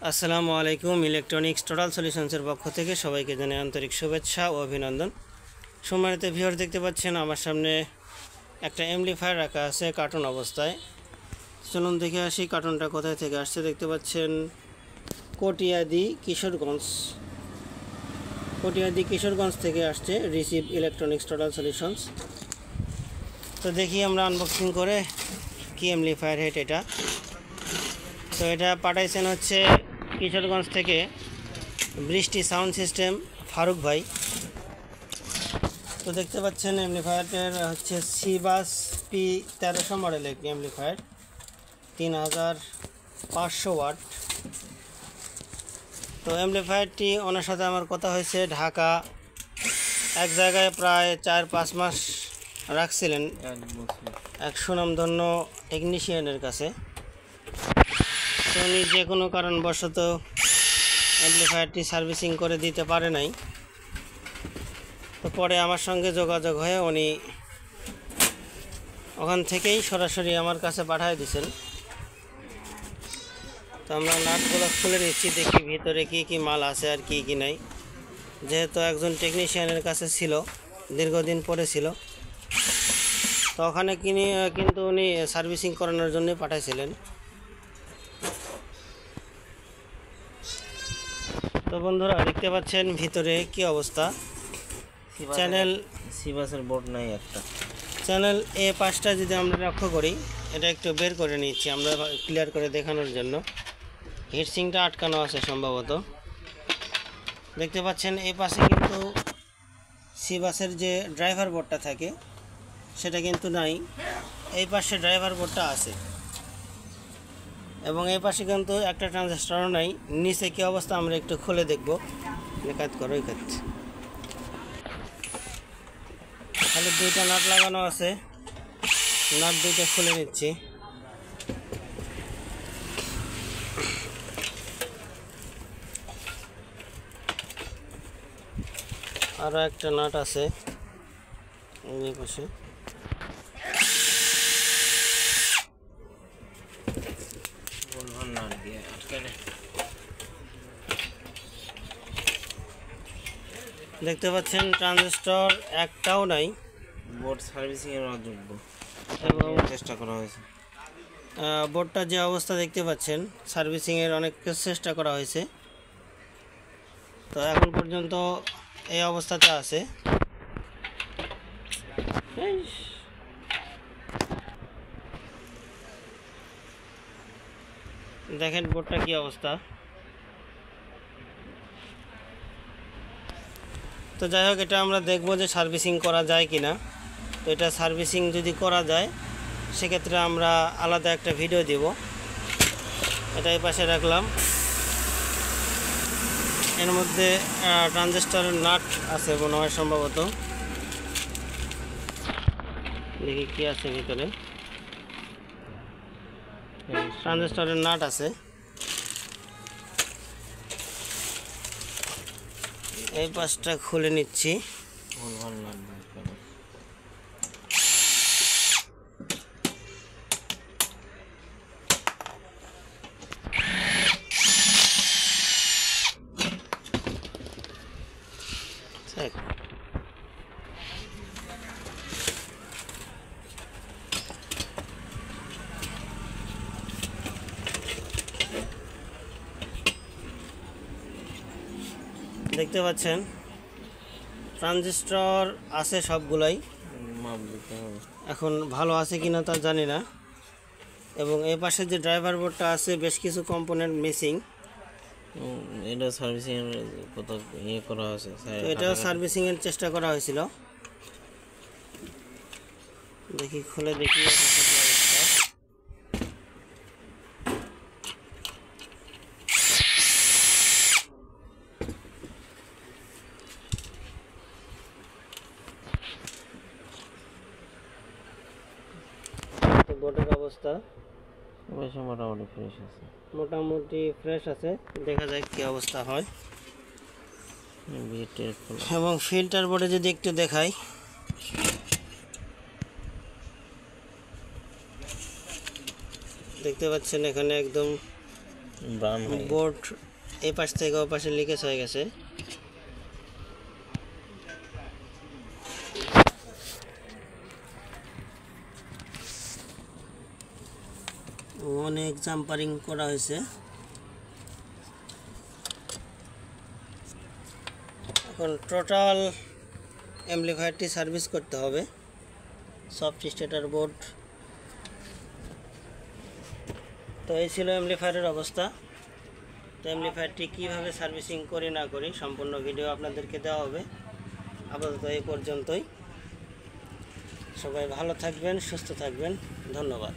আসসালামু আলাইকুম। Electronics total সলিউশনসের পক্ষ থেকে সবাইকে জানাই আন্তরিক শুভেচ্ছা ও অভিনন্দন। সম্মানিত ভিউয়ার, দেখতে পাচ্ছেন আমার সামনে একটা অ্যাম্পলিফায়ার রাখা আছে কার্টুন অবস্থায়। চলুন দেখে আসি কার্টুনটা কোথায় থেকে আসছে। দেখতে পাচ্ছেন কটিয়াদি কিশোরগঞ্জ থেকে আসছে রিসিভ ইলেকট্রনিক্স টোটাল সলিউশনস। তো দেখি আমরা আনবক্সিং করে কি অ্যাম্পলিফায়ার হেড এটা। তো এটা পাঠাইছেন হচ্ছে কিশোরগঞ্জ থেকে বৃষ্টি সাউন্ড সিস্টেম ফারুক ভাই। তো দেখতে পাচ্ছেন অ্যাম্পলিফায়ারটার হচ্ছে সিবাস P1300 মডেলের একটি অ্যাম্পলিফায়ার, 3500 ওয়াট। তো অ্যাম্পলিফায়ারটি ওনার সাথে আমার কথা হয়েছে, ঢাকা এক জায়গায় প্রায় 4-5 মাস রাখছিলেন এক সুনামধন্য টেকনিশিয়ানের কাছে। তো উনি যে কোনো কারণবশত অ্যাম্পলিফায়ারটি সার্ভিসিং করে দিতে পারে নাই। তো পরে আমার সঙ্গে যোগাযোগ হয়ে উনি ওখান থেকেই সরাসরি আমার কাছে পাঠিয়ে দিয়েছেন। তো আমরা নাটগুলো খুলে নিচ্ছি, দেখি ভিতরে কি কি মাল আছে আর কি কি নাই। যেহেতু একজন টেকনিশিয়ানের কাছে ছিল, দীর্ঘদিন পরে ছিল, তো ওখানে কিন্তু উনি সার্ভিসিং করানোর জন্য পাঠাইছিলেন। তো বন্ধুরা, দেখতে পাচ্ছেন ভিতরে কি অবস্থা। চ্যানেল সিবাসের বোর্ড নাই একটা। চ্যানেল A5টা যদি আমরা লক্ষ্য করি, এটা একটু বের করে নিচ্ছি আমরা ক্লিয়ার করে দেখানোর জন্য। হিটসিংটা আটকানো আছে সম্ভবত। দেখতে পাচ্ছেন এই পাশে কিন্তু সিবাসের যে ড্রাইভার বোর্ডটা থাকে সেটা কিন্তু নাই, এই পাশে ড্রাইভার বোর্ডটা আছে। এবং এই পাশে কিন্তু একটা ট্রানজিস্টরও নাই। নিচে কি অবস্থা আমরা একটু খুলে দেখব। কাজ করো এই কাজ। খালি দুইটা নাট লাগানো আছে, নাট দুইটা খুলে নিচ্ছি। আরও একটা নাট আছে এই পাশে। দেখতে পাচ্ছেন ট্রানজিস্টর একটাও নাই, বোর্ড সার্ভিসিং এর অযোগ্য এবং চেষ্টা করা হয়েছে। বোর্ডটা যে অবস্থা দেখতে পাচ্ছেন, সার্ভিসিংয়ের অনেক চেষ্টা করা হয়েছে, তো এখন পর্যন্ত এই অবস্থাতে আছে। দেখেন বোর্ডটা কি অবস্থা। তো যাই হোক, এটা আমরা দেখব যে সার্ভিসিং করা যায় কিনা। তো এটা সার্ভিসিং যদি করা যায় সেক্ষেত্রে আমরা আলাদা একটা ভিডিও দেব। এটা এই পাশে রাখলাম। এর মধ্যে ট্রানজিস্টরের নাট আছে মনে হয় সম্ভবত। দেখি কি আছে ভিতরে। ট্রানজিস্টরের নাট আছে। এই পাশটা খুলে নিচ্ছি। দেখতে পাচ্ছেন ট্রানজিস্টর আছে সবগুলাই, এখন ভালো আছে কিনা তা জানি না। এবং এই পাশে যে ড্রাইভার বোর্ডটা আছে বেশ কিছু কম্পোনেন্ট মিসিং। এটা সার্ভিসিং এর কত ইয়ে করা হয়েছে, এটাও সার্ভিসিং এর চেষ্টা করা হয়েছিল। দেখি খুলে দেখি বোর্ডের অবস্থা। মোটামুটি ফ্রেশ আছে, দেখা যায় কি অবস্থা হয়। এবং ফিল্টার বোর্ডে যদি একটু দেখাই, দেখতে পাচ্ছেন এখানে একদম ব্রাউন হয়ে গেছে। বোর্ড এই পাশ থেকে ওই পাশে লিকেজ হয়ে গেছে। অনেক জাম্পারিং করা হয়েছে। এখন টোটাল অ্যাম্পলিফায়ারটি সার্ভিস করতে হবে। Soft starter board. তো এই ছিল অ্যাম্পলিফায়ারের অবস্থা। তো অ্যাম্পলিফায়ারটি কীভাবে সার্ভিসিং করি না করি সম্পূর্ণ ভিডিও আপনাদেরকে দেওয়া হবে। আপাতত এই পর্যন্তই। সবাই ভালো থাকবেন, সুস্থ থাকবেন। ধন্যবাদ।